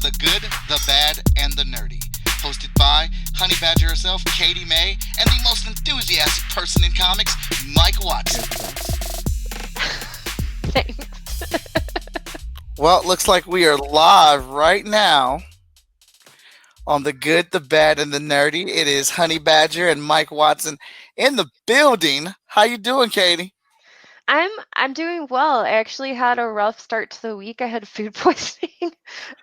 The Good, the Bad, and the Nerdy. Hosted by Honey Badger herself, Katie Mae, and the most enthusiastic person in comics, Mike Watson. Thanks. Well, it looks like we are live right now on The Good, the Bad, and the Nerdy. It is Honey Badger and Mike Watson in the building. How you doing, Katie? I'm doing well. I actually had a rough start to the week. I had food poisoning.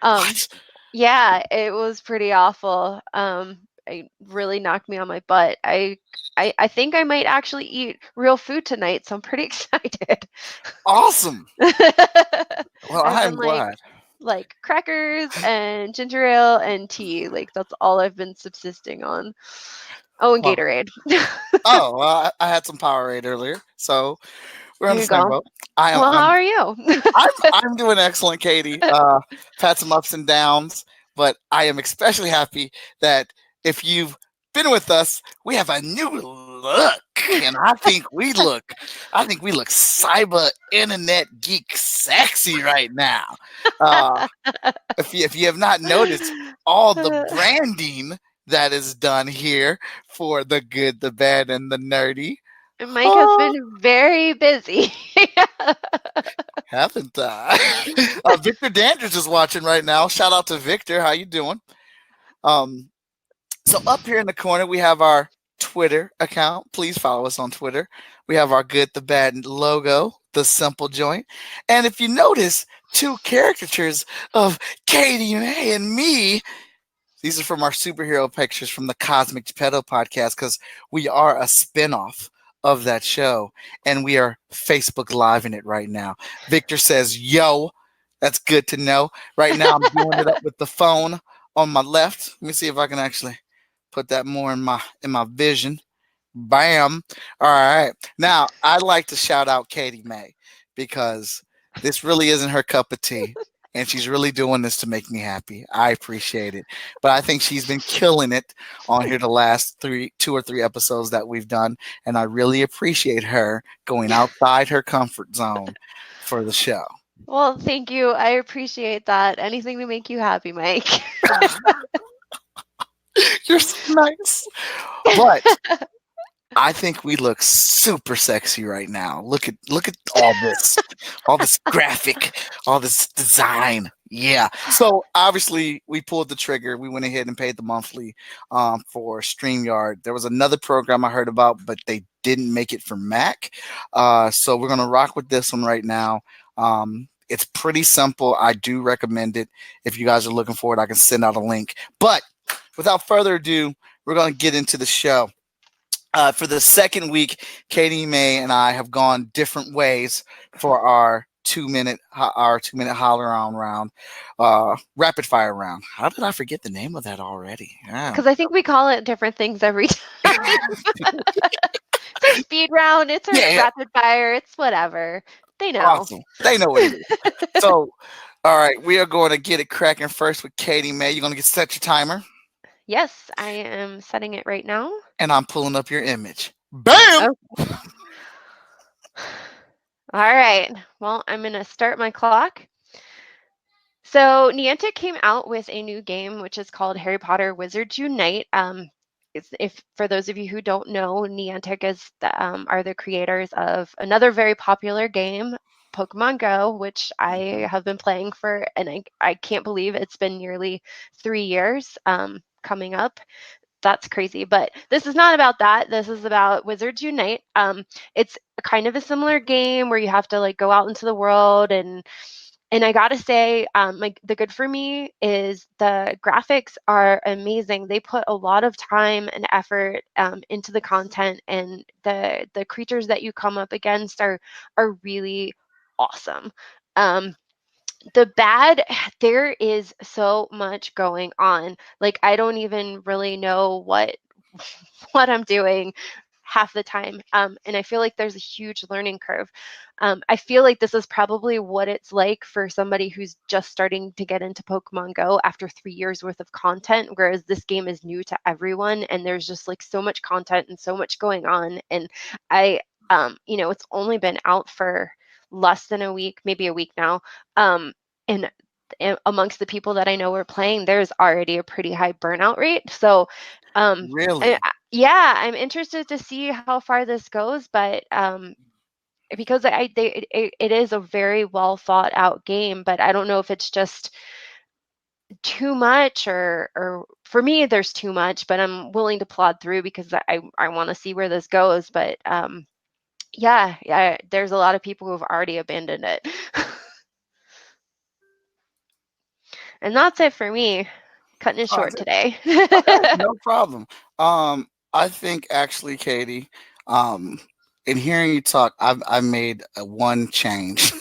What? Yeah, it was pretty awful. It really knocked me on my butt. I think I might actually eat real food tonight, so I'm pretty excited. Awesome. Well, I've I been am glad. like crackers and ginger ale and tea. Like that's all I've been subsisting on. Oh, and Well, Gatorade. I had some Powerade earlier, so we're on There the you same go. boat. I am. Well, how are you? I'm doing excellent, Katie. Had some ups and downs, but I am especially happy that if you've been with us, we have a new look, and I think we look cyber internet geek sexy right now. Uh, if you have not noticed all the branding that is done here for the good, the bad, and the nerdy. Mike has been very busy. Haven't I? Victor Dandridge is watching right now. Shout out to Victor. How you doing? Um, so up here in the corner, we have our Twitter account. Please follow us on Twitter. We have our Good, the Bad logo, the Simple Joint. And if you notice, two caricatures of Katie May and me. These are from our superhero pictures from the Cosmic Geppetto podcast because we are a spinoff of that show and we are Facebook Live in it right now. Victor says, yo, that's good to know. Right now, I'm doing it up with the phone on my left. Let me see if I can actually put that more in my vision. Bam. All right. Now, I'd like to shout out Katie May because this really isn't her cup of tea. And she's really doing this to make me happy. I appreciate it. But I think she's been killing it on here the last 2 or 3 episodes that we've done. And I really appreciate her going outside her comfort zone for the show. Well, thank you. I appreciate that. Anything to make you happy, Mike. You're so nice. But I think we look super sexy right now. Look at all this graphic, all this design. Yeah. So obviously we pulled the trigger. We went ahead and paid the monthly for StreamYard. There was another program I heard about, but they didn't make it for Mac. So we're gonna rock with this one right now. It's pretty simple. I do recommend it. If you guys are looking for it, I can send out a link. But without further ado, we're gonna get into the show. For the second week, Katie May and I have gone different ways for our 2-minute holler on round, rapid fire round. How did I forget the name of that already? Because I think we call it different things every time. It's our speed round. It's our rapid fire. It's whatever. They know. Awesome. They know what it is. So, all right, we are going to get it cracking first with Katie May. You're going to set your timer. Yes, I am setting it right now. And I'm pulling up your image. Bam! Okay. All right. Well, I'm going to start my clock. So Niantic came out with a new game, which is called Harry Potter Wizards Unite. If for those of you who don't know, Niantic are the creators of another very popular game, Pokemon Go, which I have been playing for, and I can't believe it's been nearly 3 years coming up. That's crazy, but this is not about that. This is about Wizards Unite. It's kind of a similar game where you have to like go out into the world and I gotta say, like the good for me is the graphics are amazing. They put a lot of time and effort into the content, and the creatures that you come up against are really awesome. The bad, there is so much going on. Like I don't even really know what I'm doing half the time. And I feel like there's a huge learning curve. I feel like this is probably what it's like for somebody who's just starting to get into Pokemon Go after 3 years worth of content, whereas this game is new to everyone and there's just like so much content and so much going on. And it's only been out for less than a week, maybe a week now. And amongst the people that I know are playing, there's already a pretty high burnout rate. So, Really? yeah, I'm interested to see how far this goes, but because it is a very well thought out game, but I don't know if it's just too much, or for me there's too much, but I'm willing to plod through because I want to see where this goes. But yeah, there's a lot of people who've already abandoned it. And that's it for me. Cutting it Oh, short today. okay, no problem. I think actually, Katie, in hearing you talk, I've made one change.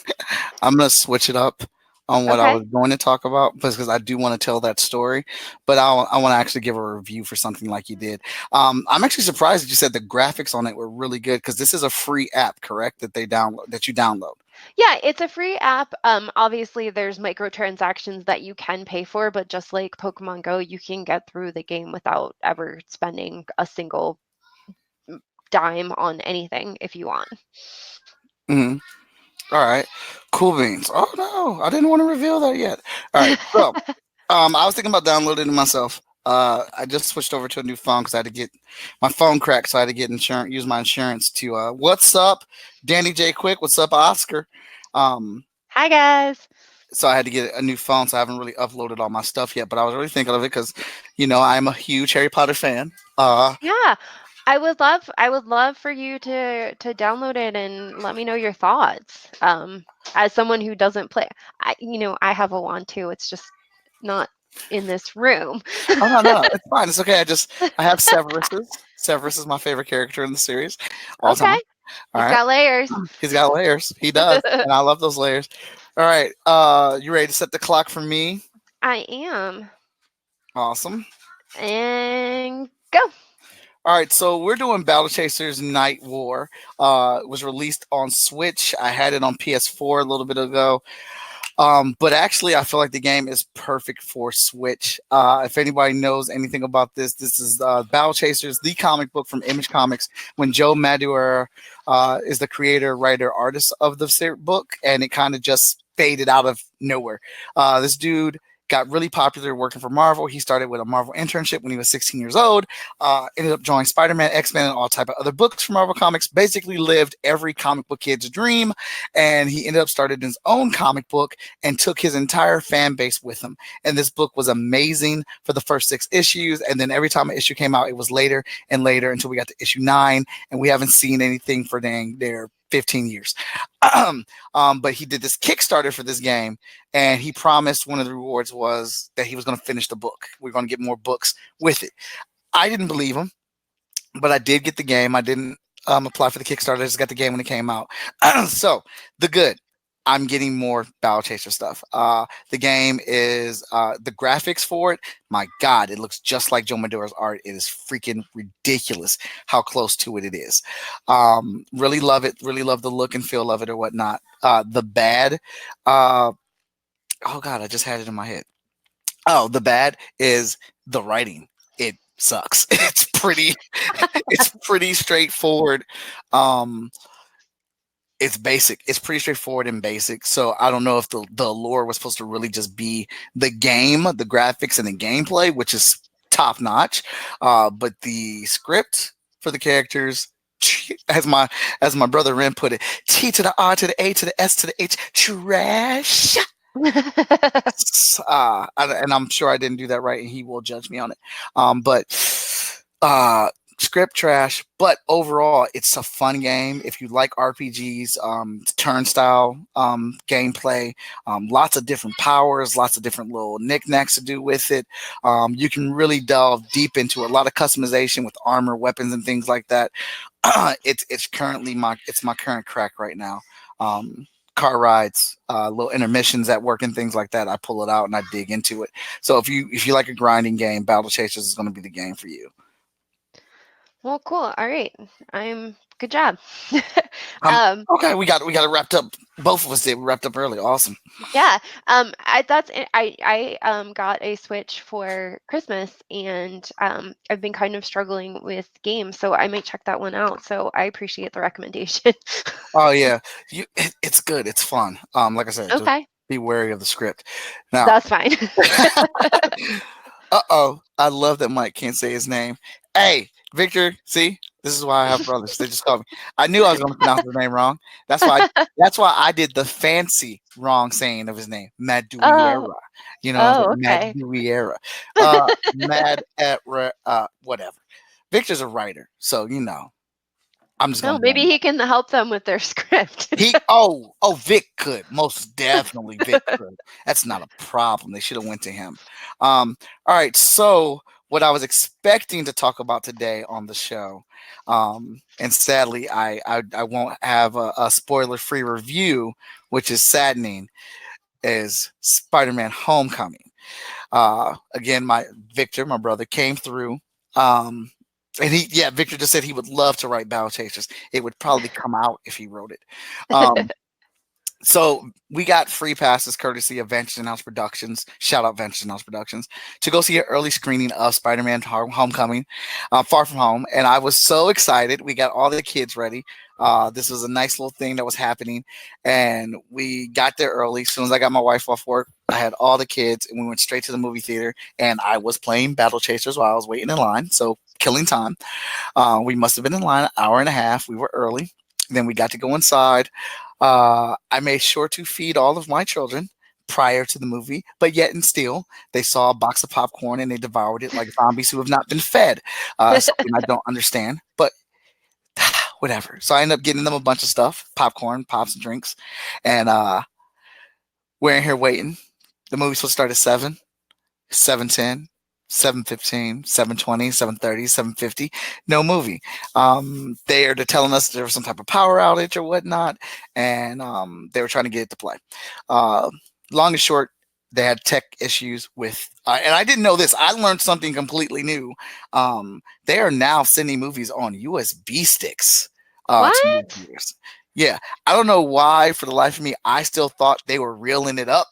I'm gonna switch it up on what I Okay. was going to talk about because I do want to tell that story, but I want to actually give a review for something like you did. I'm actually surprised that you said the graphics on it were really good because this is a free app, correct? That you download. Yeah, it's a free app. Obviously there's microtransactions that you can pay for, but just like Pokemon Go, you can get through the game without ever spending a single dime on anything if you want. Hmm. All right, cool beans. Oh no, I didn't want to reveal that yet. All right, so I was thinking about downloading it myself. I just switched over to a new phone because I had to get my phone cracked, so I had to get insurance, use my insurance to. What's up, Danny J? Quick, what's up, Oscar? Um, Hi guys. so I had to get a new phone, so I haven't really uploaded all my stuff yet. But I was really thinking of it because, I'm a huge Harry Potter fan. Yeah, I would love for you to download it and let me know your thoughts. As someone who doesn't play, I have a wand too. It's just not in this room. Oh no, it's fine. It's okay. I have Severus's. Severus is my favorite character in the series, all time. Okay, All he's right. got layers. He's got layers. He does. And I love those layers. All right. You ready to set the clock for me? I am. Awesome. And go. All right, so we're doing Battle Chasers Night War. It was released on Switch. I had it on PS4 a little bit ago. But actually, I feel like the game is perfect for Switch. If anybody knows anything about this, this is Battle Chasers, the comic book from Image Comics, when Joe Madureira is the creator, writer, artist of the book, and it kind of just faded out of nowhere. This dude got really popular working for Marvel. He started with a Marvel internship when he was 16 years old. Ended up drawing Spider-Man, X-Men, and all type of other books for Marvel Comics. Basically lived every comic book kid's dream, and he ended up starting his own comic book and took his entire fan base with him. And this book was amazing for the first 6 issues, and then every time an issue came out, it was later and later until we got to issue 9, and we haven't seen anything for dang there 15 years. But he did this Kickstarter for this game, and he promised one of the rewards was that he was going to finish the book. We're going to get more books with it. I didn't believe him, but I did get the game. I didn't apply for the Kickstarter. I just got the game when it came out. So the good. I'm getting more Battle Chaser stuff. The game is the graphics for it. My God, it looks just like Joe Madureira's art. It is freaking ridiculous how close to it is. Really love it. Really love the look and feel of it or whatnot. The bad. Oh God, I just had it in my head. Oh, the bad is the writing. It sucks. It's pretty straightforward. Um, it's basic. It's pretty straightforward and basic. So I don't know if the lore was supposed to really just be the game, the graphics, and the gameplay, which is top notch. But the script for the characters, as my brother Ren put it, T to the R to the A to the S to the H, trash. And I'm sure I didn't do that right, and he will judge me on it. But script trash, but overall, it's a fun game. If you like RPGs, turnstile gameplay, lots of different powers, lots of different little knickknacks to do with it. You can really delve deep into a lot of customization with armor, weapons, and things like that. It's currently my current crack right now. Car rides, little intermissions at work and things like that. I pull it out and I dig into it. So if you like a grinding game, Battle Chasers is going to be the game for you. Well, cool. All right. Good job. Um, um, okay, we got it wrapped up. Both of us did. We wrapped up early. Awesome. yeah. I got a Switch for Christmas, and I've been kind of struggling with games, so I might check that one out. So I appreciate the recommendation. Oh yeah, it's good. It's fun. Like I said, just Okay. Be wary of the script. Now, That's fine. I love that Mike can't say his name. Hey, Victor, see, this is why I have brothers. They just call me. I knew I was going to pronounce his name wrong. That's why. That's why I did the fancy wrong saying of his name, Maduiera. Oh, You know, I was like oh, okay. Maduiera, Mad at whatever. Victor's a writer, so I'm just No, gonna blame maybe him. he can help them with their script. Vic could, most definitely Vic could. That's not a problem. They should have went to him. All right, so what I was expecting to talk about today on the show, and sadly I won't have a spoiler free review, which is saddening, is Spider-Man Homecoming. Again, my Victor, my brother, came through. Um, and Victor just said he would love to write Battle Chasers. It would probably come out if he wrote it. Um, so we got free passes courtesy of Venture House Productions. Shout out Venture House Productions to go see an early screening of Spider-Man Homecoming, Far From Home, and I was so excited. We got all the kids ready. This was a nice little thing that was happening, and we got there early. As soon as I got my wife off work, I had all the kids, and we went straight to the movie theater. And I was playing Battle Chasers while I was waiting in line, so killing time. We must have been in line an hour and a half. We were early. Then we got to go inside. I made sure to feed all of my children prior to the movie, but yet and still, they saw a box of popcorn and they devoured it like zombies who have not been fed. Something I don't understand, but whatever. So I ended up getting them a bunch of stuff, popcorn, pops, and drinks, and we're in here waiting. The movie's supposed to start at 7, 7:10, 7:15, 7:20, 7:30, 7:50. No movie. They're telling us there was some type of power outage or whatnot, and they were trying to get it to play. Uh, Long and short, they had tech issues with, and I didn't know this. I learned something completely new. They are now sending movies on USB sticks to movie What? theaters. Yeah, I don't know why. For the life of me, I still thought they were reeling it up.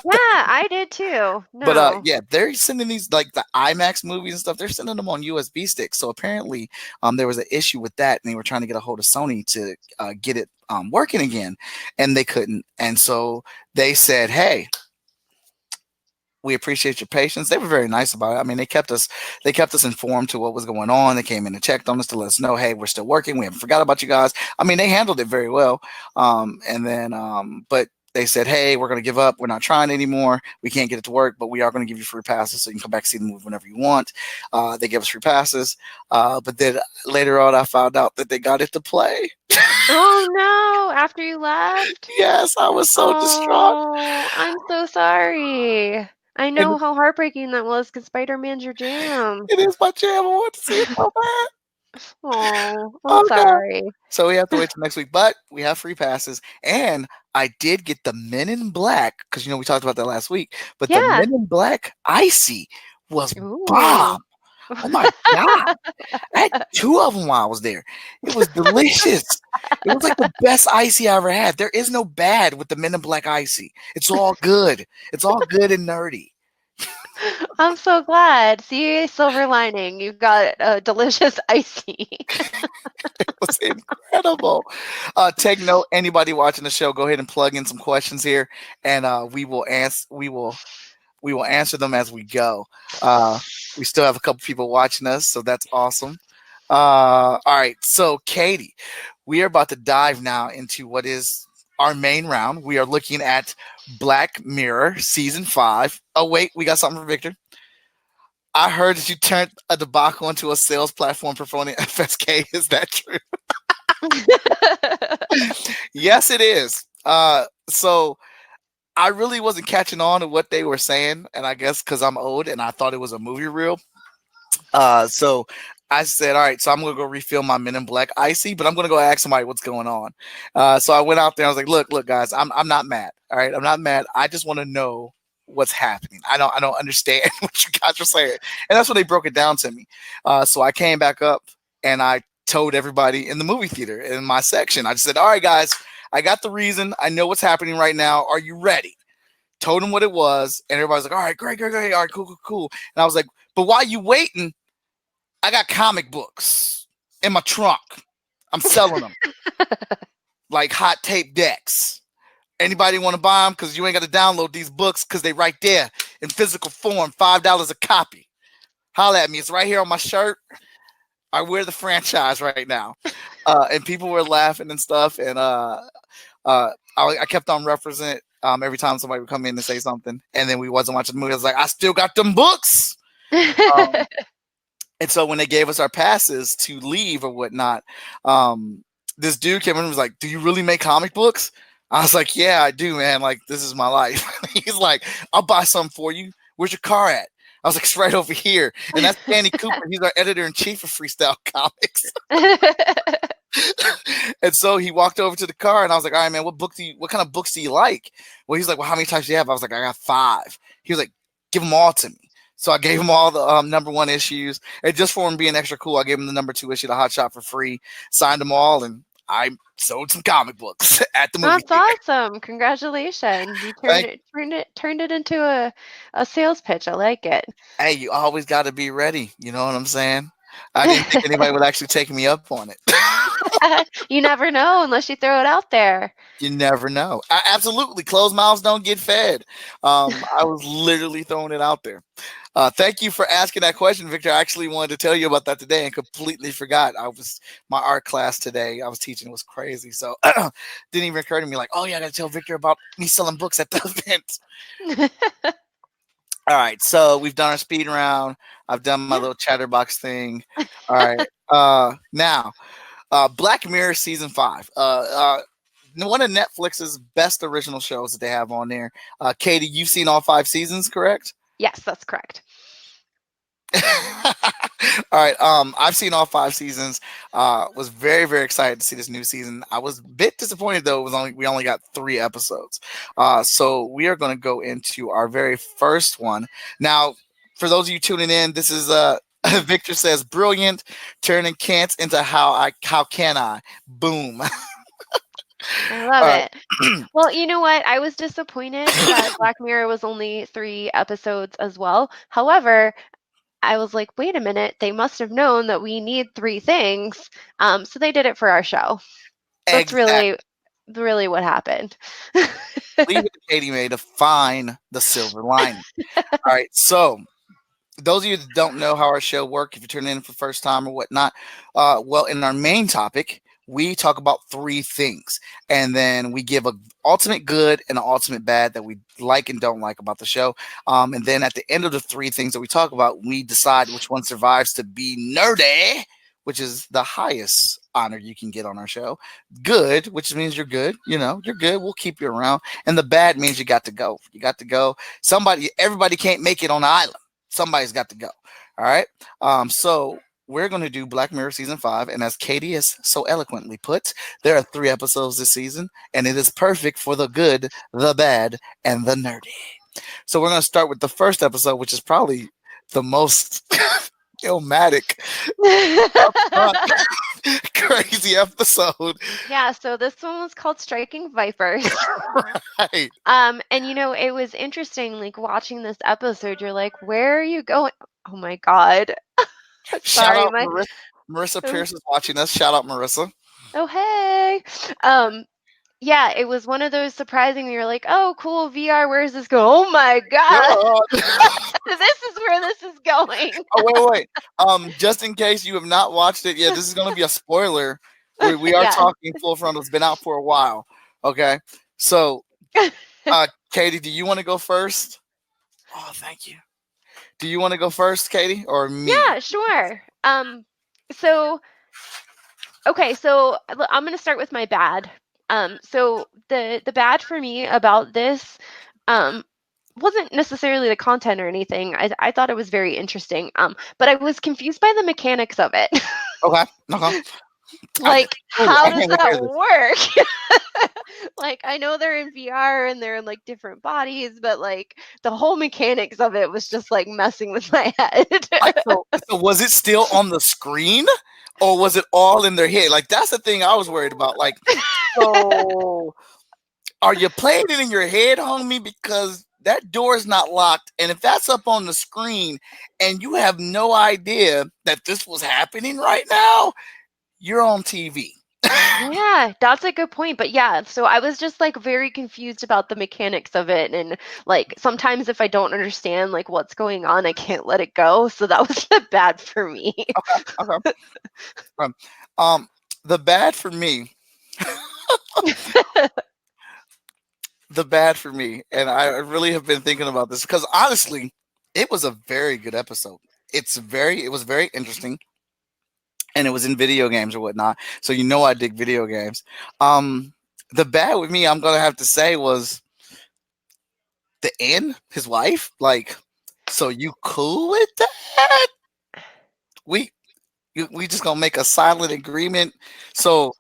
Yeah, I did too. But No. yeah, they're sending these like the IMAX movies and stuff. They're sending them on USB sticks. So apparently, there was an issue with that, and they were trying to get a hold of Sony to get it working again, and they couldn't. And so they said, "Hey, we appreciate your patience." They were very nice about it. I mean, they kept us informed to what was going on. They came in and checked on us to let us know, hey, we're still working. We haven't forgot about you guys. I mean, they handled it very well. But they said, hey, we're going to give up. We're not trying anymore. We can't get it to work, but we are going to give you free passes so you can come back and see the movie whenever you want. They gave us free passes. But then later on, I found out that they got it to play. Oh no, after you left? Yes, I was so distraught. Oh, I'm so sorry. I And know how heartbreaking that was because Spider-Man's your jam. it is my jam. I want to see it so bad. Oh, I'm Oh no. sorry. So we have to wait till next week, but we have free passes. And I did get the Men in Black because we talked about that last week. But the Yeah. Men in Black icy was Ooh. bomb. Oh my god! I had 2 of them while I was there. It was delicious. It was like the best icy I ever had. There is no bad with the Men in Black icy. It's all good. It's all good and nerdy. I'm so glad. See, silver lining. You got a delicious icy. It was incredible. Take note, anybody watching the show, go ahead and plug in some questions here, and we will answer. We will answer them as we go. We still have a couple people watching us, so that's awesome. All right, so Katie, we are about to dive now into what is our main round. We are looking at Black Mirror season 5. Oh wait, we got something for Victor. I heard that you turned a debacle into a sales platform promoting FSK. Is that true? Yes, it is. So I really wasn't catching on to what they were saying, and I guess because I'm old and I thought it was a movie reel. So I said, all right, so I'm gonna go refill my Men in Black icy, but I'm gonna go ask somebody what's going on. So I went out there. I was like, look, guys, I'm not mad. All right, I'm not mad. I just want to know what's happening. I don't understand what you guys are saying, and that's when they broke it down to me. So I came back up and I told everybody in the movie theater in my section. I just said, all right, guys, I got the reason. I know what's happening right now. Are you ready? Told them what it was, and everybody's like, all right, great. All right, cool. And I was like, but while you waiting, I got comic books in my trunk. I'm selling them like hot tape decks. Anybody want to buy them? Because you ain't got to download these books because they right there in physical form, $5 a copy. Holla at me. It's right here on my shirt. I wear the franchise right now. And people were laughing and stuff. And I kept on referencing it every time somebody would come in and say something. And then we wasn't watching the movie. I was like, I still got them books. Um, and so when they gave us our passes to leave or whatnot, this dude came in and was like, "Do you really make comic books?" I was like, "Yeah, I do, man. Like, this is my life." He's like, "I'll buy some for you. Where's your car at?" I was like, "It's right over here." And that's Danny Cooper. He's our editor in chief of Freestyle Comics. And so he walked over to the car, and I was like, "All right, man, what kind of books do you like?" Well, he's like, "Well, how many types do you have?" I was like, "I got 5." He was like, "Give them all to me." So I gave him all the number 1 issues, and just for him being extra cool, I gave him the number 2 issue, the Hot Shot, for free. Signed them all, and I sold some comic books at the movie That's theater. awesome. Congratulations. You Thank turned it into a sales pitch. I like it. Hey, you always got to be ready. You know what I'm saying? I didn't think anybody would actually take me up on it. You never know unless you throw it out there. You never know. Absolutely. Closed mouths don't get fed. I was literally throwing it out there. Thank you for asking that question, Victor. I actually wanted to tell you about that today and completely forgot. My art class today I was teaching was crazy. So didn't even occur to me like, oh yeah, I got to tell Victor about me selling books at the event. All right. So we've done our speed round. I've done my little chatterbox thing. All right. Now, Black Mirror season 5. One of Netflix's best original shows that they have on there. Katie, you've seen all 5 seasons, correct? Yes, that's correct. All right. I've seen all 5 seasons. Was very, very excited to see this new season. I was a bit disappointed though. We only got 3 episodes. So we are going to go into our very first one. Now, for those of you tuning in, this is Victor says, "Brilliant, turning can'ts into how can I?" Boom. I love it. Well, you know what? I was disappointed that Black Mirror was only 3 episodes as well. However, I was like, wait a minute, they must have known that we need 3 things. So they did it for our show. That's Exactly. really what happened. Leave it to Katie May to find the silver lining. All right. So those of you that don't know how our show works, if you're tuning in for the first time or whatnot, well, in our main topic, we talk about 3 things, and then we give a ultimate good and an ultimate bad that we like and don't like about the show. And then at the end of the 3 things that we talk about, we decide which one survives to be nerdy, which is the highest honor you can get on our show. Good, which means you're good. You know, you're good. We'll keep you around. And the bad means you got to go. You got to go. Everybody can't make it on the island. Somebody's got to go. All right. So we're going to do Black Mirror season 5, and as Katie has so eloquently put, there are 3 episodes this season, and it is perfect for the good, the bad, and the nerdy. So we're going to start with the first episode, which is probably the most ilmatic, crazy episode. Yeah, so this one was called Striking Vipers. Right. And it was interesting, like watching this episode, you're like, where are you going? Oh my God. Shout Sorry, out Marissa oh, Pierce is watching us. Shout out Marissa. oh hey. Yeah, it was one of those surprising, you're like, oh cool, VR, where is this going? Oh my God. This is where this is going. Oh wait. Just in case you have not watched it yet, this is going to be a spoiler. We are Yeah. talking full frontal. It's been out for a while. Okay. So, Katie, do you want to go first? Oh, thank you. Do you want to go first, Katie, or me? Yeah, sure. So okay, so I'm gonna start with my bad. So the bad for me about this, wasn't necessarily the content or anything. I thought it was very interesting. But I was confused by the mechanics of it. Okay. Okay. Like, I how does can't wait to hear that this. work? Like, I know they're in VR and they're in like different bodies, but like the whole mechanics of it was just like messing with my head. So was it still on the screen, or was it all in their head? Like that's the thing I was worried about. Like, so are you playing it in your head, homie? Because that door is not locked, and if that's up on the screen, and you have no idea that this was happening right now, you're on TV. Yeah, that's a good point. But yeah, so I was just like very confused about the mechanics of it. And like sometimes if I don't understand like what's going on, I can't let it go. So that was bad for me. Okay. Um, um, the bad for me, the bad for me, and I really have been thinking about this because honestly, it was a very good episode. It was very interesting, and it was in video games or whatnot. So I dig video games. The bad with me, I'm gonna have to say, was the end. His wife, like, so you cool with that? We we just gonna make a silent agreement. So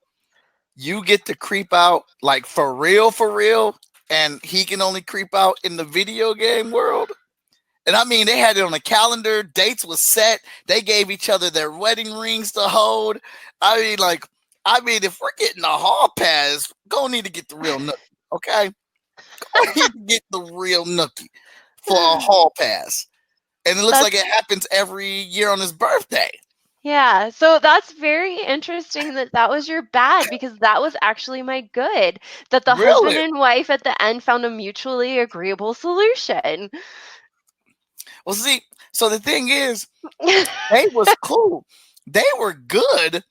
you get to creep out like for real, and he can only creep out in the video game world. And I mean, they had it on the calendar. Dates was set. They gave each other their wedding rings to hold. I mean, like, if we're getting a hall pass, gonna need to get the real nookie, okay? Gonna need to get the real nookie for a hall pass. And it looks like That's it happens every year on his birthday. yeah. So that's very interesting that that was your bad because that was actually my good. That the husband Really? and wife at the end found a mutually agreeable solution. Well, see, so the thing is, they was cool. They were good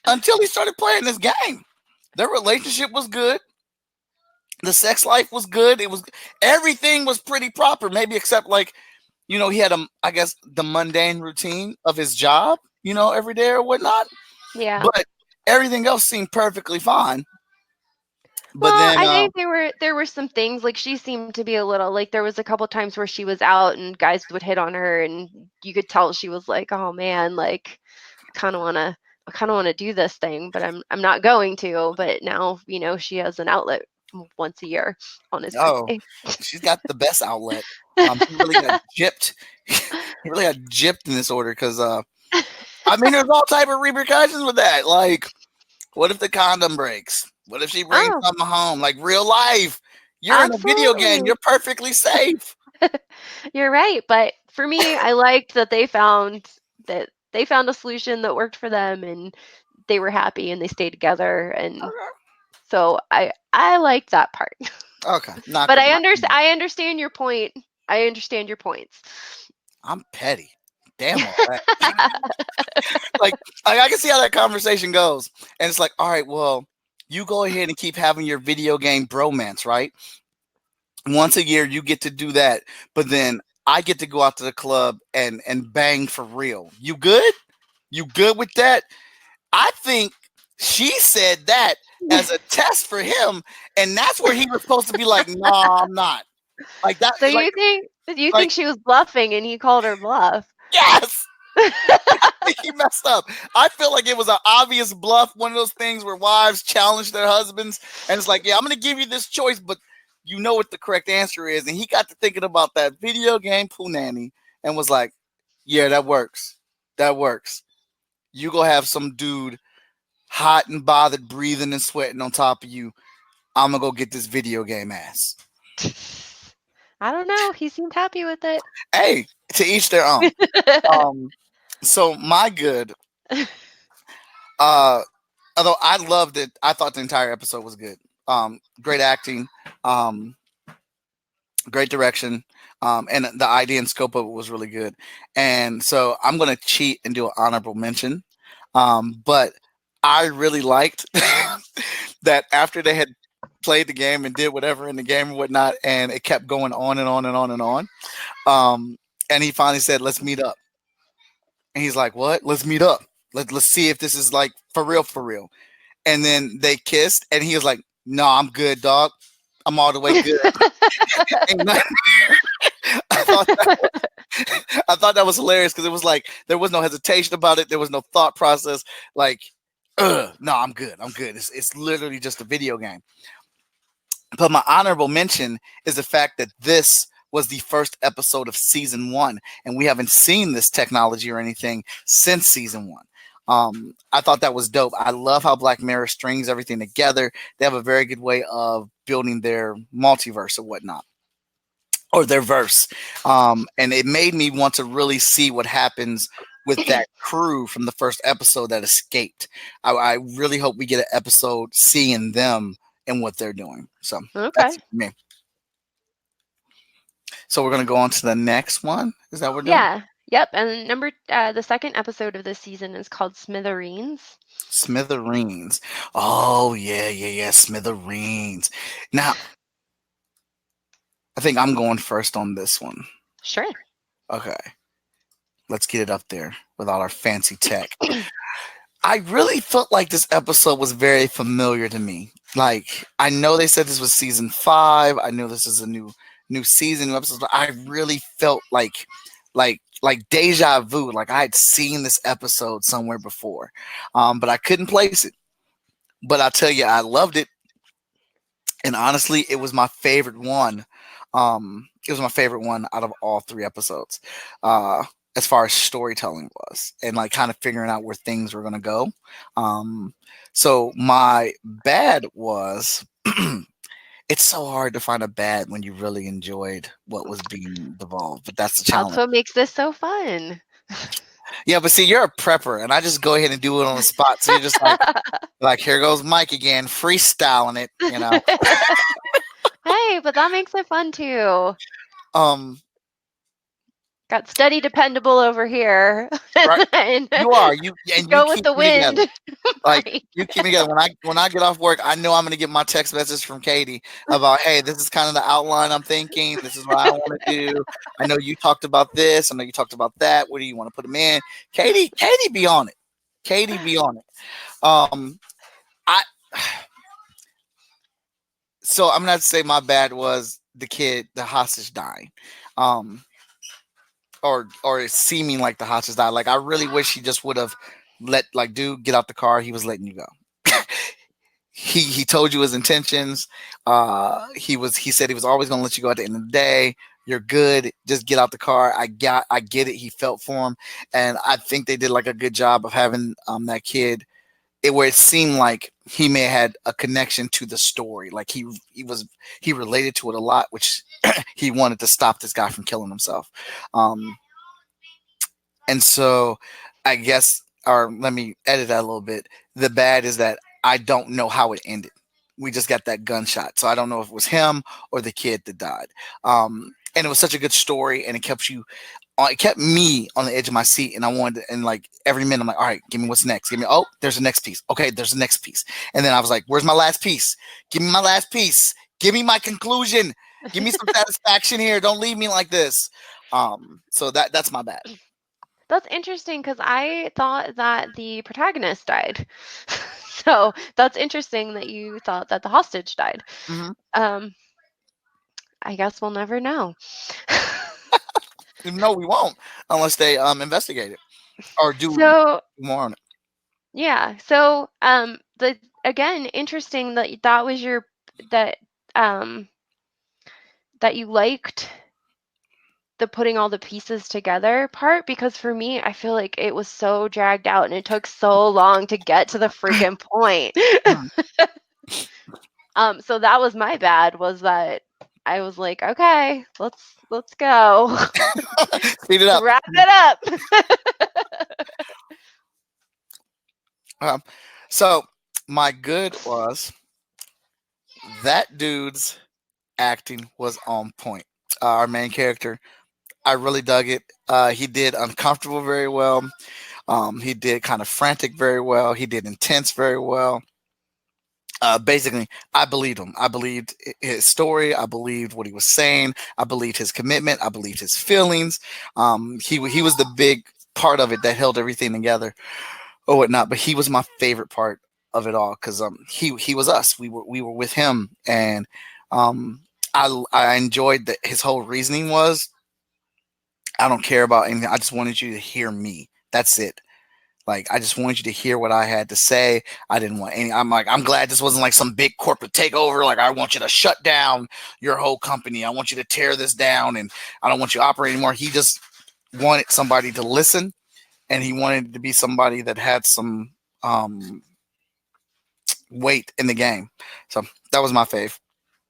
until he started playing this game. Their relationship was good. The sex life was good. It was everything was pretty proper, maybe except like, he had I guess the mundane routine of his job, every day or whatnot. Yeah. But everything else seemed perfectly fine. But Well, then, I think there were some things like she seemed to be a little like there was a couple times where she was out and guys would hit on her and you could tell she was like, "Oh man, like I kind of want to do this thing, but I'm not going to." But now, she has an outlet once a year on his oh, birthday. she's got the best outlet. He really got gypped. He really got gypped in this order because, I mean, there's all type of repercussions with that. Like, what if the condom breaks? What if she brings Oh, something home? Like real life. You're in a video game. absolutely. You're perfectly safe. You're right, but for me, I liked that they found a solution that worked for them and they were happy and they stayed together and so I liked that part. Okay. Not But good. Not good. I understand your point. I understand your points. I'm petty. Damn all that. Like, I can see how that conversation goes. And it's like, all right, well, you go ahead and keep having your video game bromance, right? Once a year you get to do that, but then I get to go out to the club and bang for real. You good? You good with that? I think she said that as a test for him, and that's where he was supposed to be like, "No, I'm not." Like that, So you like think she was bluffing and he called her bluff? yes, he messed up. I feel like it was an obvious bluff, one of those things where wives challenge their husbands, and it's like, "Yeah, I'm going to give you this choice, but you know what the correct answer is." And he got to thinking about that video game punani and was like, "Yeah, that works. That works. You go have some dude hot and bothered, breathing and sweating on top of you. I'm gonna go get this video game ass." I don't know. He seemed happy with it. Hey, to each their own. Um, so my good, uh, although I loved it, I thought the entire episode was good. Great acting, um, great direction, and the idea and scope of it was really good. And so I'm gonna cheat and do an honorable mention. But I really liked that after they had played the game and did whatever in the game and whatnot, and it kept going on and on and on and on. And he finally said, "Let's meet up." And he's like, "What? Let's meet up. Let's see if this is like for real, for real." And then they kissed, and he was like, "No, I'm good, dog. I'm all the way good." Ain't nothing. I thought I thought that was hilarious because it was like there was no hesitation about it. There was no thought process. Like, no, I'm good. I'm good. It's literally just a video game. But my honorable mention is the fact that this was the first episode of season 1, and we haven't seen this technology or anything since season 1. I thought that was dope. I love how Black Mirror strings everything together. They have a very good way of building their multiverse or whatnot, or their verse. And it made me want to really see what happens with that crew from the first episode that escaped. I really hope we get an episode seeing them and what they're doing. So that's Okay. it for me. So we're gonna go on to the next one. Is that what we're doing? Yeah. Yep. And the second episode of this season is called Smithereens. Smithereens. Oh yeah, yeah, yeah. Smithereens. Now I think I'm going first on this one. Sure. Okay, let's get it up there with all our fancy tech. I really felt like this episode was very familiar to me. Like I know they said this was season 5. I know this is a new season, new episodes, but I really felt like deja vu. Like I had seen this episode somewhere before, but I couldn't place it. But I tell you, I loved it, and honestly, it was my favorite one. It was my favorite one out of all 3 episodes. Uh, as far as storytelling was, and like kind of figuring out where things were gonna go. Um, so my bad was it's so hard to find a bad when you really enjoyed what was being devolved, but that's the That's challenge. what makes this so fun. Yeah, but see, you're a prepper, and I just go ahead and do it on the spot. So you're just like here goes Mike again, freestyling it, you know. Hey, but that makes it fun too. Um, Got steady dependable over here. right, And you are and you go with keep the me wind. together. Like Mike. you keep me together. When I get off work, I know I'm gonna get my text message from Katie about, hey, this is kind of the outline I'm thinking. This is what I want to do. I know you talked about this. I know you talked about that. What do you want to put them in? Katie be on it. Katie be on it. I so I'm gonna say my bad was the hostage dying. Um, or it's seeming like the hostage died. Like I really wish he just would have let like dude get out the car. He was letting you go. He told you his intentions. He said he was always gonna let you go at the end of the day. You're good. Just get out the car. I get it. He felt for him, and I think they did like a good job of having that kid where it seemed like he may have had a connection to the story. Like he related to it a lot, which he wanted to stop this guy from killing himself. Um, and so I guess, or let me edit that a little bit. The bad is that I don't know how it ended. We just got that gunshot. So I don't know if it was him or the kid that died. And it was such a good story, and it kept me on the edge of my seat, and I wanted to, and like every minute I'm like, all right, give me what's next. Give me, oh, there's the next piece. Okay, there's the next piece. And then I was like, where's my last piece? Give me my last piece. Give me my conclusion. Give me some satisfaction here. Don't leave me like this. So that's my bad. That's interesting because I thought that the protagonist died. So that's interesting that you thought that the hostage died. Hmm. Um, I guess we'll never know. No, we won't unless they investigate it or do So more on it. yeah, so the again interesting that that was your that um that you liked the putting all the pieces together part because for me I feel like it was so dragged out and it took so long to get to the freaking point. Mhm. So that was my bad was that I was like, okay, let's go. Speed it up. Wrap it up. Um, so my good was that dude's acting was on point. Our main character, I really dug it. He did uncomfortable very well. He did kind of frantic very well. He did intense very well. Basically, I believed him. I believed his story. I believed what he was saying. I believed his commitment. I believed his feelings. He was the big part of it that held everything together or whatnot. But he was my favorite part of it all because he was us. We were with him, and um, I enjoyed that his whole reasoning was I don't care about anything. I just wanted you to hear me. That's it. Like I just wanted you to hear what I had to say. I didn't want any. I'm like, I'm glad this wasn't like some big corporate takeover. Like I want you to shut down your whole company. I want you to tear this down, and I don't want you to operate anymore. He just wanted somebody to listen, and he wanted to be somebody that had some weight in the game. So that was my fave.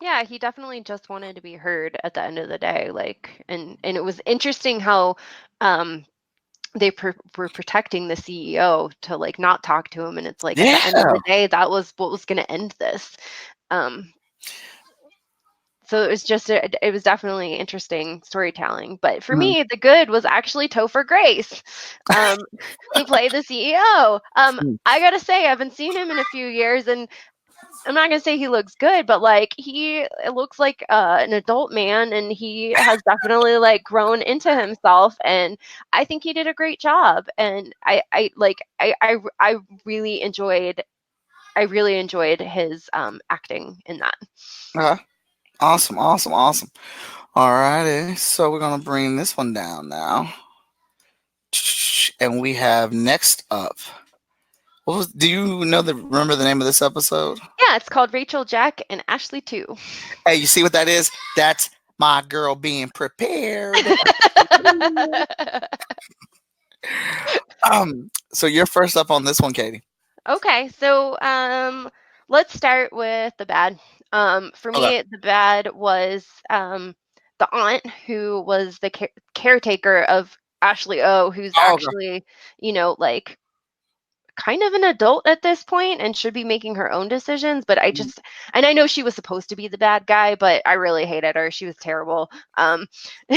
Yeah, he definitely just wanted to be heard at the end of the day. Like, and it was interesting how um were protecting the CEO to like not talk to him, and it's like at the end of Yeah. the day that was what was going to end this. Um, so it was just it was definitely interesting storytelling. But for Mhm. me, the good was actually Topher Grace, um, who played the CEO. Mm. I gotta say, I haven't seen him in a few years, and I'm not gonna say he looks good, but like he it looks like an adult man, and he has definitely like grown into himself, and I think he did a great job. And I really enjoyed his acting in that. Okay. Awesome, awesome, awesome. All righty. So we're gonna bring this one down now. And we have next up. What was, do you know the remember the name of this episode? Yeah, it's called Rachel, Jack, and Ashley too. Hey, you see what that is? That's my girl being prepared. So you're first up on this one, Katie. Okay, so let's start with the bad. For Okay. me, the bad was the aunt who was the caretaker of Ashley O, who's Oh, okay. actually, like kind of an adult at this point and should be making her own decisions. But Mhm. and I know she was supposed to be the bad guy, but I really hated her. She was terrible.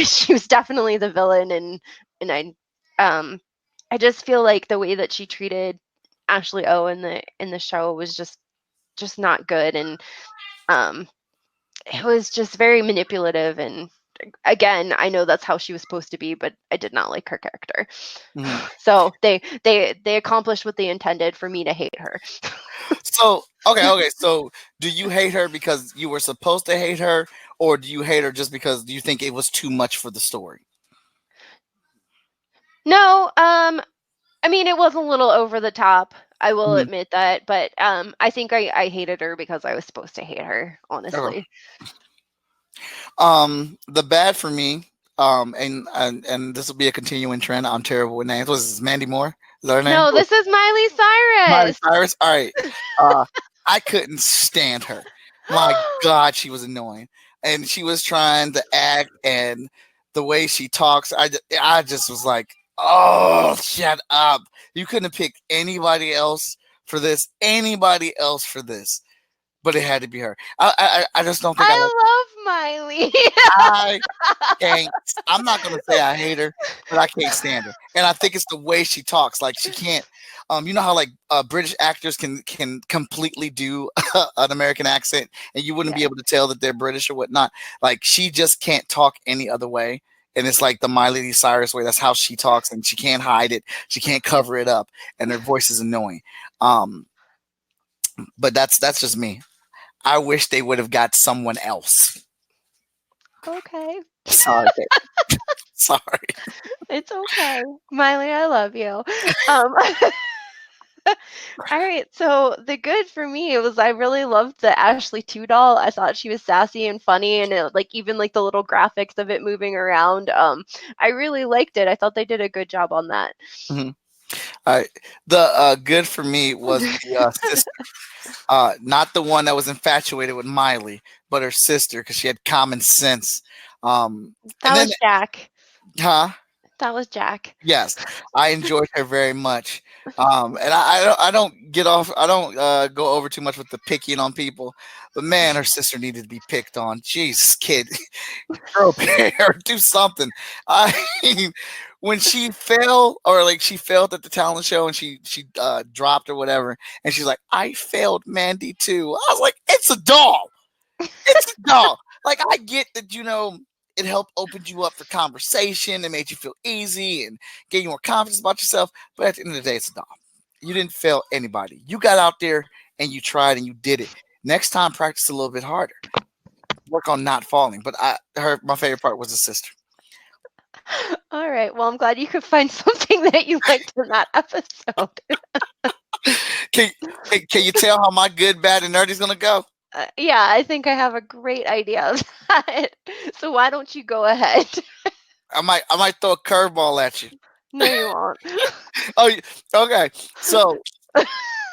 She was definitely the villain, and um, I just feel like the way that she treated Ashley O in the show was just not good, and um, it was just very manipulative. And again, I know that's how she was supposed to be, but I did not like her character. Mhm. So they accomplished what they intended for me to hate her. So okay. So do you hate her because you were supposed to hate her, or do you hate her just because you think it was too much for the story? No, I mean it was a little over the top. I will Mhm. admit that, but I think I hated her because I was supposed to hate her, Okay. honestly. The bad for me, and this will be a continuing trend. I'm terrible with names. Was this Mandy Moore? Is that her name? No, this is Miley Miley Cyrus. Cyrus. All right. Uh, I couldn't stand her. My God, she was annoying, and she was trying to act, and the way she talks, I just was like, oh, shut up! You couldn't have picked anybody else for this. Anybody else for this, but it had to be her. I just don't think I like. I love Miley. I can't. I'm not gonna say I hate her, but I can't stand her. And I think it's the way she talks. Like she can't. You know how like British actors can completely do an American accent, and you wouldn't be Yeah. able to tell that they're British or whatnot. Like she just can't talk any other way. And it's like the Miley Cyrus way. That's how she talks, and she can't hide it. She can't cover it up, and her voice is annoying. Um, but that's just me. I wish they would have got someone else. Okay. Sorry, sorry. It's okay. Miley, I love you. Um All right, so the good for me was I really loved the Ashley 2 doll. I thought she was sassy and funny, and like even like the little graphics of it moving around. I really liked it. I thought they did a good job on that. Mhm. Uh, the good for me was the sister, not the one that was infatuated with Miley, but her sister because she had common sense. And That then, was Jack. huh? That was Jack. Yes, I enjoyed her very much. And I don't get off. I don't go over too much with the picking on people. But man, her sister needed to be picked on. Jesus, kid, grow a pair, do something. I mean, when she fell, or like she failed at the talent show, and she dropped or whatever, and she's like, "I failed Mandy too." I was like, "It's a doll. It's a doll." Like I get that it helped open you up for conversation and made you feel easy and gave you more confidence about yourself. But at the end of the day, it's a doll. You didn't fail anybody. You got out there and you tried and you did it. Next time, practice a little bit harder. Work on not falling. But my favorite part was the sister. All right. Well, I'm glad you could find something that you liked in that episode. Can, can you tell how my good, bad, and nerdy's gonna go? Yeah, I think I have a great idea of that. So why don't you go ahead? I might throw a curveball at you. No, you won't. Oh, okay. So,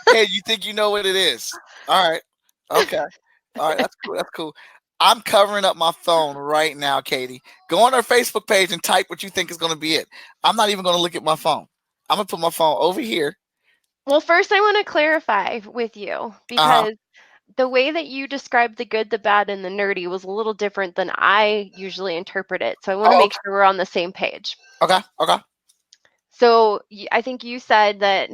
hey, you think you know what it is? All right. Okay. All right. That's cool. That's cool. I'm covering up my phone right now, Katie. Go on our Facebook page and type what you think is going to be it. I'm not even going to look at my phone. I'm going to put my phone over here. Well, first I want to clarify with you Uh huh. because the way that you described the good, the bad, and the nerdy was a little different than I usually interpret it. So I want to Oh, make sure we're on the same page. okay. Okay. So I think you said that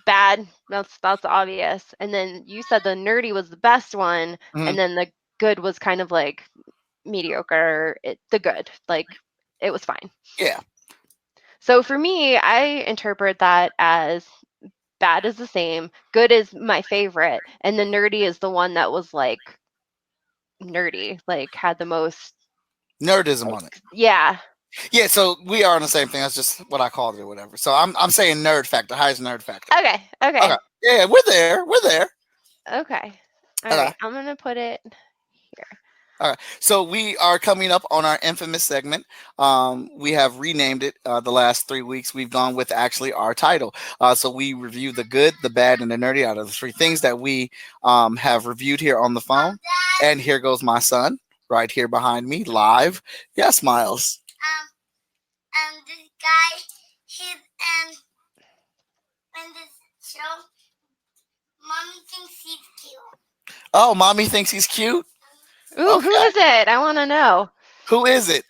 bad, that's obvious, and then you said the nerdy was the best one, Hmm. and then the good was kind of like mediocre. The good, like it was fine. Yeah. So for me, I interpret that as bad is the same, good is my favorite, and the nerdy is the one that was like nerdy, like had the most Nerdism like on it. yeah. Yeah. So we are on the same thing. That's just what I called it or whatever. So I'm saying nerd factor, highest nerd factor. Okay, Okay. okay, Yeah. We're there. We're there. okay. All Okay. right, I'm gonna put it here. All right. So we are coming up on our infamous segment. We have renamed it the last 3 weeks. We've gone with actually our title. So we review the good, the bad, and the nerdy out of the three things that we have reviewed here on the phone. And here goes my son right here behind me, live. Yes, Miles. This guy, he's in this show. Mommy thinks he's cute. Oh, mommy thinks he's cute? Ooh, who Okay. is it? I want to know. Who is it?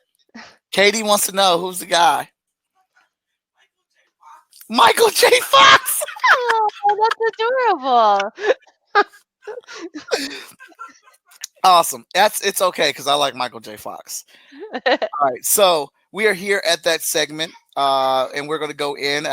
Katie wants to know who's the guy. Michael J. Fox. Oh, that's adorable. Awesome. It's okay because I like Michael J. Fox. All right. So we are here at that segment, and we're gonna go in.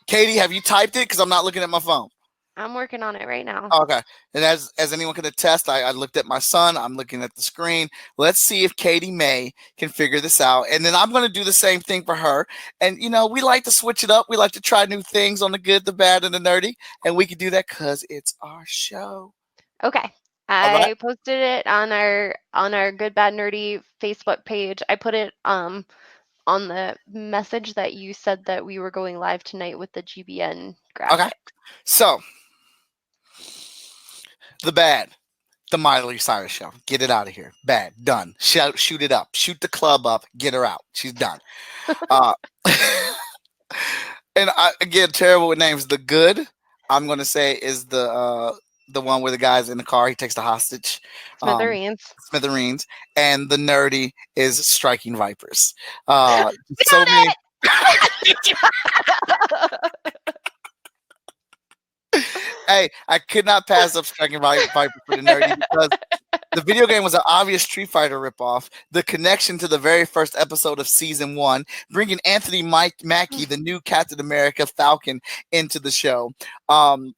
Katie, have you typed it? Because I'm not looking at my phone. I'm working on it right now. Okay. And as anyone can attest, I looked at my son. I'm looking at the screen. Let's see if Katie May can figure this out. And then I'm going to do the same thing for her. And, we like to switch it up. We like to try new things on the good, the bad, and the nerdy. And we can do that because it's our show. Okay. All right. I posted it on our Good Bad Nerdy Facebook page. I put it on the message that you said that we were going live tonight with the GBN Okay. graphic. So, the bad. The Miley Cyrus show. Get it out of here. Bad. Done. Shoot it up. Shoot the club up. Get her out. She's done. Uh, and again, terrible with names. The good, I'm gonna say, is the one where the guy's in the car. He takes the hostage. Smithereens. Smithereens. And the nerdy is striking vipers. So many. Got Hey, I could not pass up striking viper for the nerdy because the video game was an obvious Street Fighter ripoff. The connection to the very first episode of season one, bringing Anthony Mackie, the new Captain America Falcon, into the show. The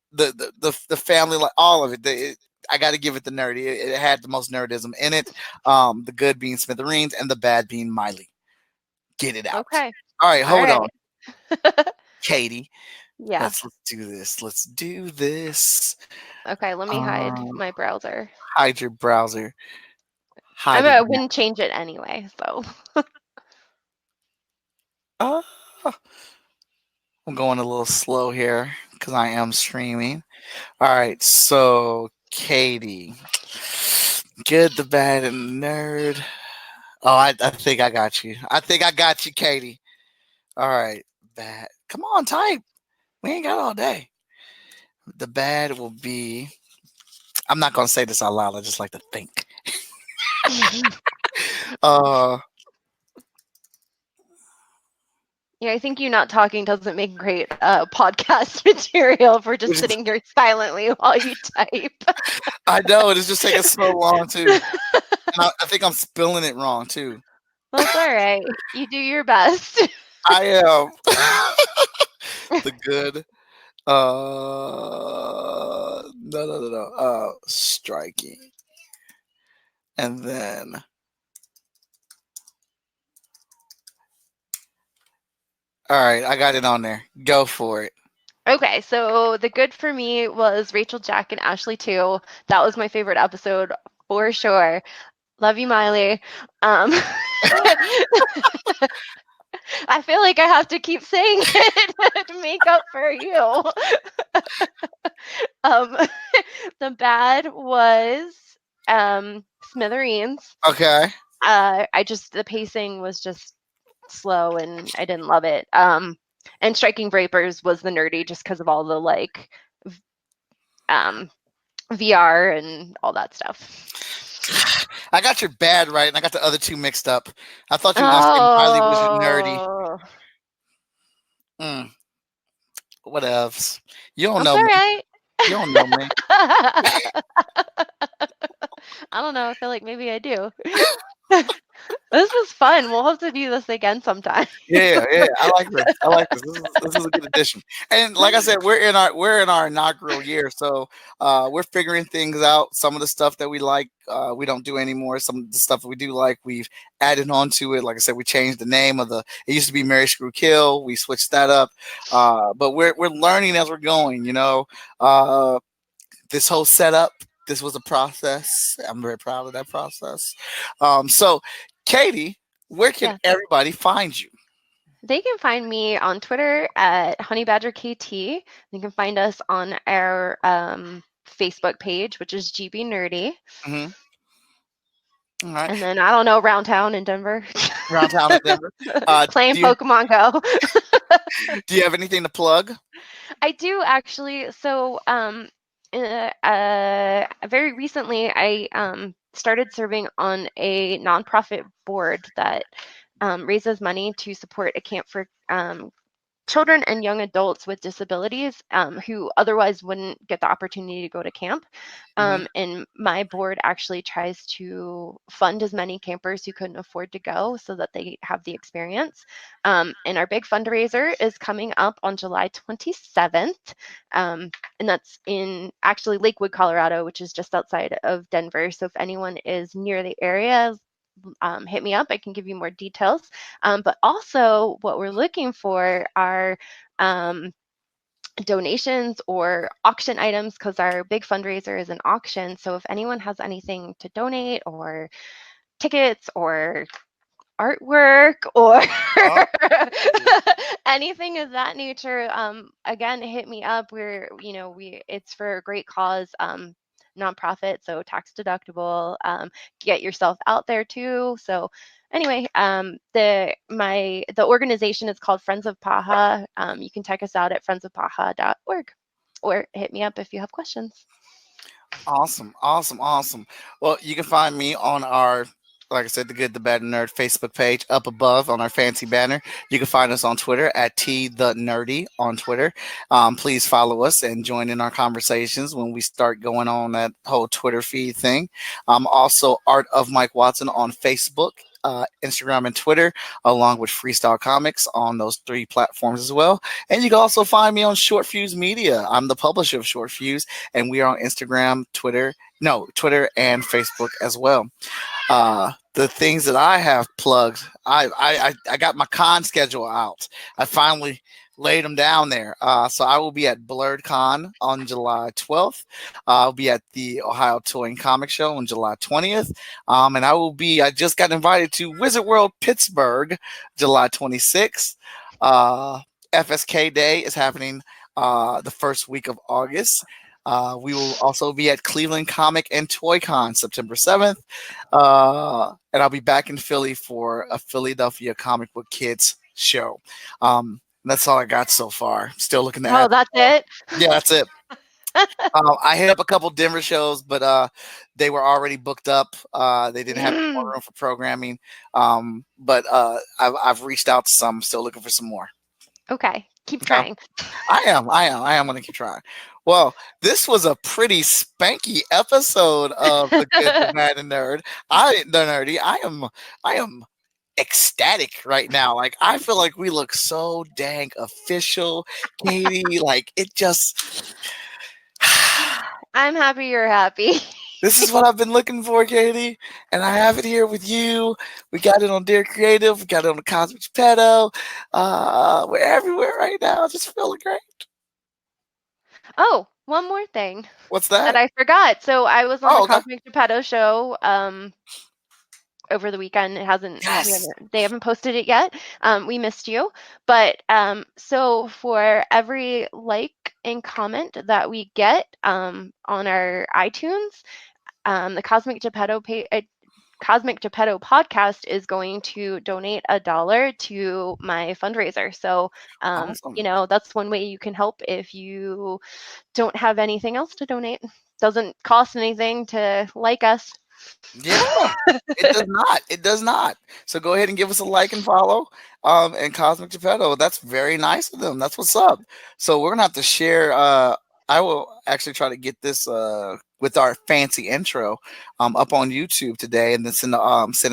family, like all of it. I got to give it the nerdy. It had the most nerdism in it. The good being Smithereens and the bad being Miley. Get it out. Okay. All right, All hold on, right. Katie. Yeah. Let's do this. Let's do this. Okay, let me hide Um, my browser. hide your browser. I Hide mean, it I now. wouldn't change it anyway, so. Uh, I'm going a little slow here because I am streaming. All right, so Katie, good, the bad, and the nerd. Oh, I think I got you. I think I got you, Katie. All right, bad. Come on, type. We ain't got all day. The bad will be. I'm not gonna say this out loud. I just like to think. Uh, Yeah, I think you not talking doesn't make great podcast material for just sitting here silently while you type. I know it is just taking so long too. And I think I'm spilling it wrong too. That's all right. You do your best. I am the good. No. Striking, and then all right, I got it on there. Go for it. Okay, so the good for me was Rachel, Jack, and Ashley too. That was my favorite episode for sure. Love you, Miley. Um, I feel like I have to keep saying it to make up for you. Um, the bad was Smithereens. Okay. The pacing was just slow and I didn't love it. And Striking Vapors was the nerdy just because of all the like um VR and all that stuff. I got your bad right, and I got the other two mixed up. I thought you were gonna say Miley was your nerdy. Oh, Mm, whatevs. You don't that's know all me. right. You don't know me. I don't know. I feel like maybe I do. This was fun. We'll have to do this again sometime. Yeah, yeah. I like this. I like this. This is a good addition. And like I said, we're in our inaugural year, so we're figuring things out. Some of the stuff that we like, we don't do anymore. Some of the stuff that we do like, we've added on to it. Like I said, we changed the name of the. It used to be Mary Screw Kill. We switched that up. But we're learning as we're going. This whole setup. This was a process. I'm very proud of that process. So, Katie, where can Yeah. everybody find you? They can find me on Twitter at honeybadgerkt. They can find us on our Facebook page, which is GB Nerdy. Hmm. All right. And then I don't know, around town in Denver. Around town in Denver. Uh, Playing do you Pokemon Go. do you have anything to plug? I do actually. So, very recently, I started serving on a nonprofit board that raises money to support a camp for children and young adults with disabilities who otherwise wouldn't get the opportunity to go to camp. Hmm. And my board actually tries to fund as many campers who couldn't afford to go so that they have the experience. And our big fundraiser is coming up on July 27th. And that's in actually Lakewood, Colorado, which is just outside of Denver. So if anyone is near the area, hit me up. I can give you more details. But also, what we're looking for are um, donations or auction items because our big fundraiser is an auction. So if anyone has anything to donate or tickets or artwork or Oh, anything of that nature, again, hit me up. It's for a great cause, nonprofit, so tax deductible. Get yourself out there too. So anyway, the organization is called Friends of Paha. You can check us out at friendsofpaha.org or hit me up if you have questions. awesome, awesome, awesome. Well, you can find me on our, like I said, the Good, the Bad, and Nerd Facebook page up above on our fancy banner. You can find us on Twitter at T the Nerdy on Twitter. Please follow us and join in our conversations when we start going on that whole Twitter feed thing. Also, Art of Mike Watson on Facebook. Instagram and Twitter, along with Freestyle Comics on those three platforms as well. And you can also find me on Short Fuse Media. I'm the publisher of Short Fuse, and we are on Instagram, Twitter and Facebook as well. The things that I have plugged, I got my con schedule out. I finally laid them down there. So I will be at Blurred Con on July 12th. I'll be at the Ohio Toy and Comic Show on July 20th. And I just got invited to Wizard World Pittsburgh, July 26th. FSK Day is happening the first week of August. We will also be at Cleveland Comic and Toy Con September 7th. And I'll be back in Philly for a Philadelphia Comic Book Kids show. That's all I got so far. Still looking to Oh, add. that's it. Yeah, that's it. I hit up a couple Denver shows, but they were already booked up. They didn't have any more room for programming. But I've reached out to some. Still looking for some more. Okay, keep Okay. trying. I am going to keep trying. Well, this was a pretty spanky episode of the Good, the Bad, and the Nerdy. I am ecstatic right now. Like I feel like we look so dang official, Katie. Like it just. I'm happy you're happy. This is what I've been looking for, Katie, and I have it here with you. We got it on Dear Creative. We got it on the Cosmic Geppetto. We're everywhere right now. Just feeling great. Oh, one more thing What's that that? I forgot. So I was on the Oh, okay. Cosmic Geppetto show over the weekend. Yes. They haven't posted it yet. We missed you. But so for every like and comment that we get on our iTunes, the Cosmic Geppetto podcast is going to donate $1 to my fundraiser. So, Awesome. that's one way you can help if you don't have anything else to donate. Doesn't cost anything to like us. Yeah, it does not. It does not. So go ahead and give us a like and follow. And Cosmic Geppetto. That's very nice of them. That's what's up. So we're gonna have to share. I will actually try to get this with our fancy intro up on YouTube today, and then send it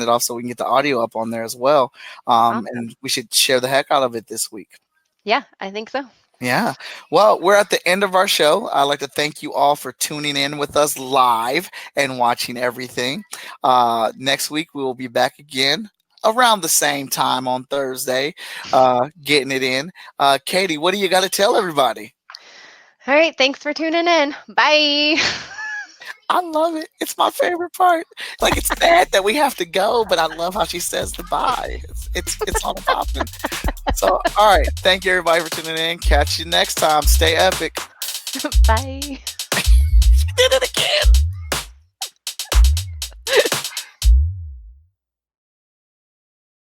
off so we can get the audio up on there as well. Awesome. And we should share the heck out of it this week. Yeah, I think so. Yeah. Well, we're at the end of our show. I'd like to thank you all for tuning in with us live and watching everything. Next week, we will be back again around the same time on Thursday, getting it in. Katie, what do you got to tell everybody? All right. Thanks for tuning in. Bye. I love it. It's my favorite part. Like, it's sad that we have to go, but I love how she says the bye. It's all popping. So, all right. Thank you everybody for tuning in. Catch you next time. Stay epic. Bye. She did it again.